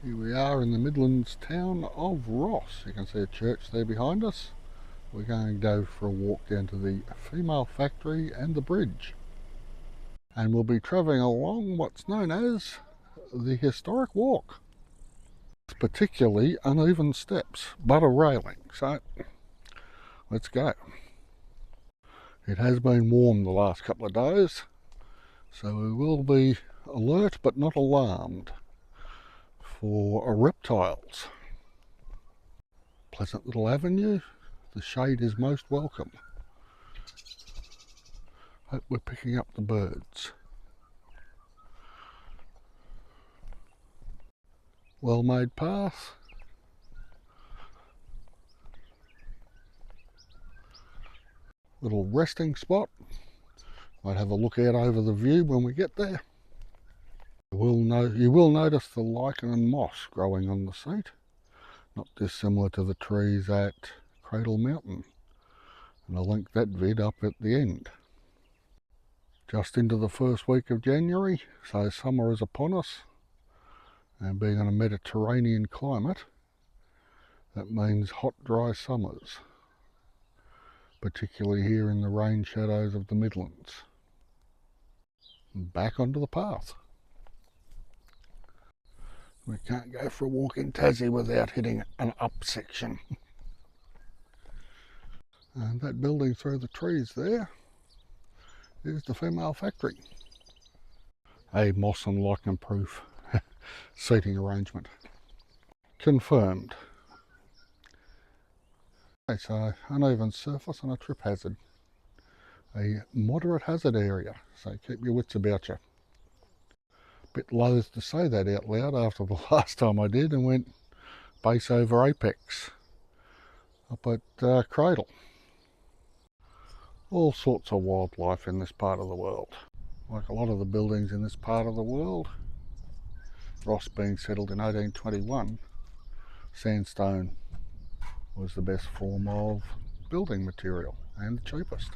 Here we are in the Midlands town of Ross. You can see a church there behind us. We're going to go for a walk down to the female factory and the bridge. And we'll be travelling along what's known as the historic walk. It's particularly uneven steps, but a railing. So let's go. It has been warm the last couple of days, so we will be alert but not alarmed for reptiles. Pleasant little avenue. The shade is most welcome. Hope we're picking up the birds. Well made path. Little resting spot. Might have a look out over the view when we get there. You will notice the lichen and moss growing on the seat. Not dissimilar to the trees at Cradle Mountain. And I'll link that vid up at the end. Just into the first week of January, so summer is upon us. And being in a Mediterranean climate, that means hot, dry summers, particularly here in the rain shadows of the Midlands. Back onto the path. We can't go for a walk in Tassie without hitting an up section. And that building through the trees there is the female factory. A moss and lichen proof seating arrangement. Confirmed. Okay, so uneven surface and a trip hazard. A moderate hazard area, so keep your wits about you. Bit loath to say that out loud after the last time I did and went base over apex up at Cradle. All sorts of wildlife in this part of the world. Like a lot of the buildings in this part of the world, Ross being settled in 1821, sandstone was the best form of building material and the cheapest.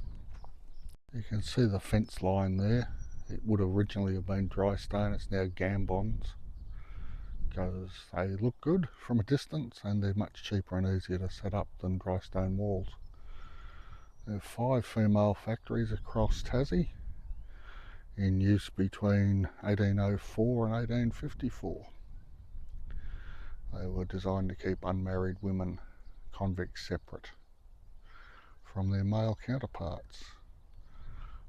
You can see the fence line there. It would originally have been dry stone, it's now gambons, because they look good from a distance and they're much cheaper and easier to set up than dry stone walls. There are 5 female factories across Tassie, in use between 1804 and 1854. They were designed to keep unmarried women convicts separate from their male counterparts.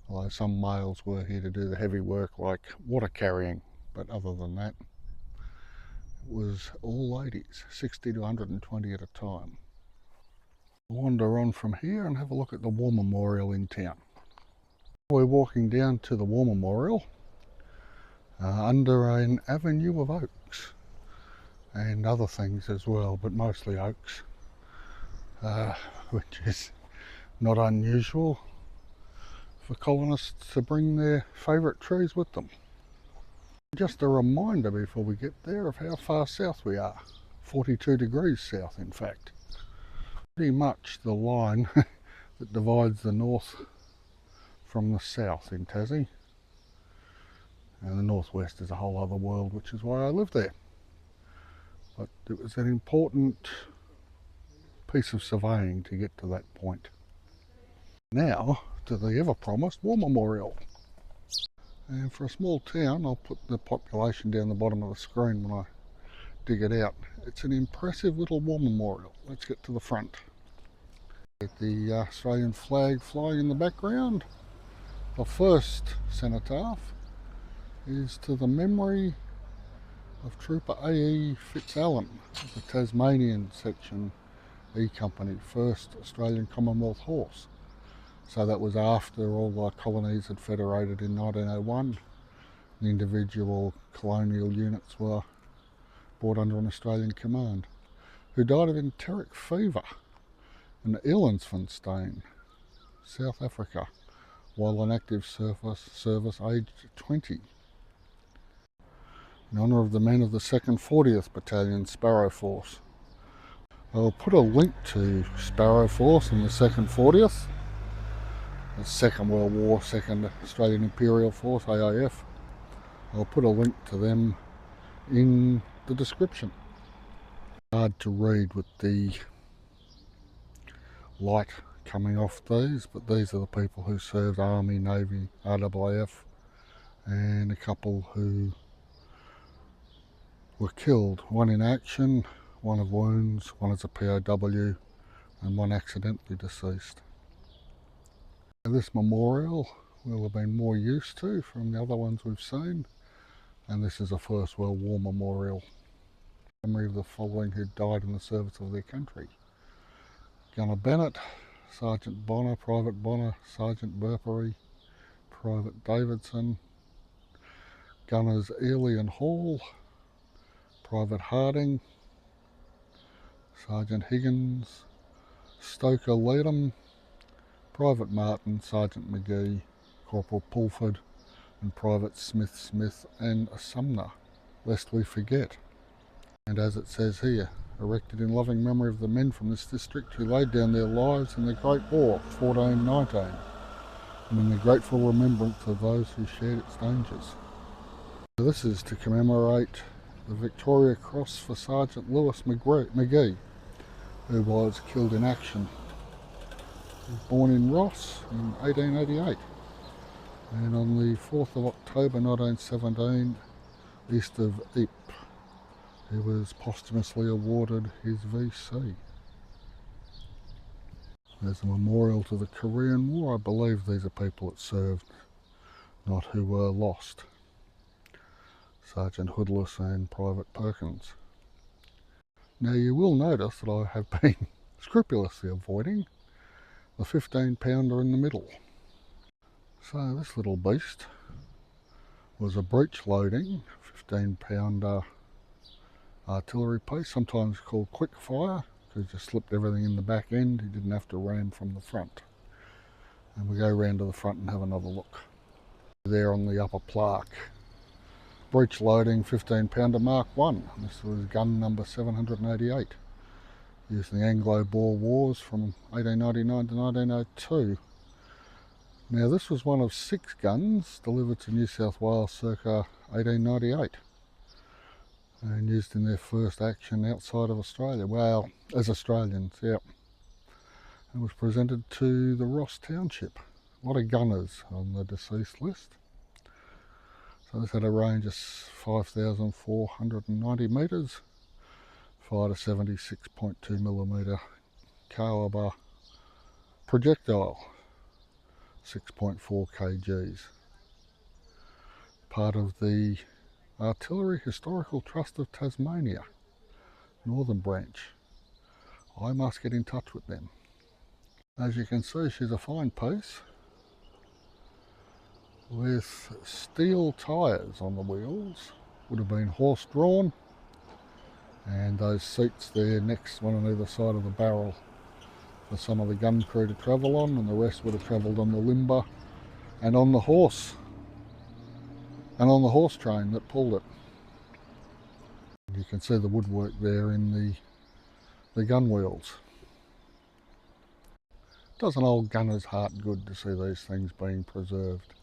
Although some males were here to do the heavy work like water carrying, but other than that, it was all ladies, 60 to 120 at a time. Wander on from here and have a look at the War Memorial in town. We're walking down to the War Memorial under an avenue of oaks and other things as well, but mostly oaks, which is not unusual for colonists to bring their favourite trees with them. Just a reminder before we get there of how far south we are, 42 degrees south in fact. Pretty much the line that divides the north from the south in Tassie, and the northwest is a whole other world, which is why I live there. But it was an important piece of surveying to get to that point. Now to the ever-promised War Memorial. And for a small town, I'll put the population down the bottom of the screen when I dig it out. It's an impressive little War Memorial. Let's get to the front. Get the Australian flag flying in the background. The first cenotaph is to the memory of Trooper A.E. Fitzallen of the Tasmanian Section E Company, 1st Australian Commonwealth Horse. So that was after all the colonies had federated in 1901. The individual colonial units were brought under an Australian command. Who died of enteric fever in Elandsfontein, South Africa, while in active service aged 20. In honour of the men of the 2nd 40th Battalion Sparrow Force. I'll put a link to Sparrow Force and the 2nd 40th, the Second World War, 2nd Australian Imperial Force, AIF. I'll put a link to them in the description. Hard to read with the light coming off these, but these are the people who served Army, Navy, RAAF, and a couple who were killed. One in action, one of wounds, one as a POW, and one accidentally deceased. This memorial will have been more used to from the other ones we've seen, and this is a First World War memorial. Memory of the following who died in the service of their country: Gunner Bennett, Sergeant Bonner, Private Bonner, Sergeant Burpery, Private Davidson, Gunners Ely and Hall, Private Harding, Sergeant Higgins, Stoker Leadham, Private Martin, Sergeant McGee, Corporal Pulford, and Private Smith and Sumner, lest we forget. And as it says here, erected in loving memory of the men from this district who laid down their lives in the Great War 1419, and in the grateful remembrance of those who shared its dangers. This is to commemorate the Victoria Cross for Sergeant Lewis McGee, who was killed in action. He was born in Ross in 1888, and on the 4th of October 1917, east of Ypres, he was posthumously awarded his VC. There's a memorial to the Korean War. I believe these are people that served, not who were lost. Sergeant Hoodless and Private Perkins. Now you will notice that I have been scrupulously avoiding the 15-pounder in the middle. So this little beast was a breech loading 15-pounder artillery piece, sometimes called quick fire, because you slipped everything in the back end. You didn't have to ram from the front. And we go round to the front and have another look. There on the upper plaque, breech loading 15-pounder Mark I. This was gun number 788, used in the Anglo-Boer Wars from 1899 to 1902. Now this was one of 6 guns delivered to New South Wales circa 1898 and used in their first action outside of Australia. Well, as Australians, yeah. It was presented to the Ross Township. A lot of gunners on the deceased list. So this had a range of 5,490 metres, fired a 76.2mm calibre projectile, 6.4 kgs. Part of the Artillery Historical Trust of Tasmania, Northern Branch. I must get in touch with them. As you can see, she's a fine piece with steel tyres on the wheels. Would have been horse drawn, and those seats there next, one on either side of the barrel, for some of the gun crew to travel on, and the rest would have travelled on the limber and on the horse train that pulled it. You can see the woodwork there in the gun wheels. Does an old gunner's heart good to see these things being preserved.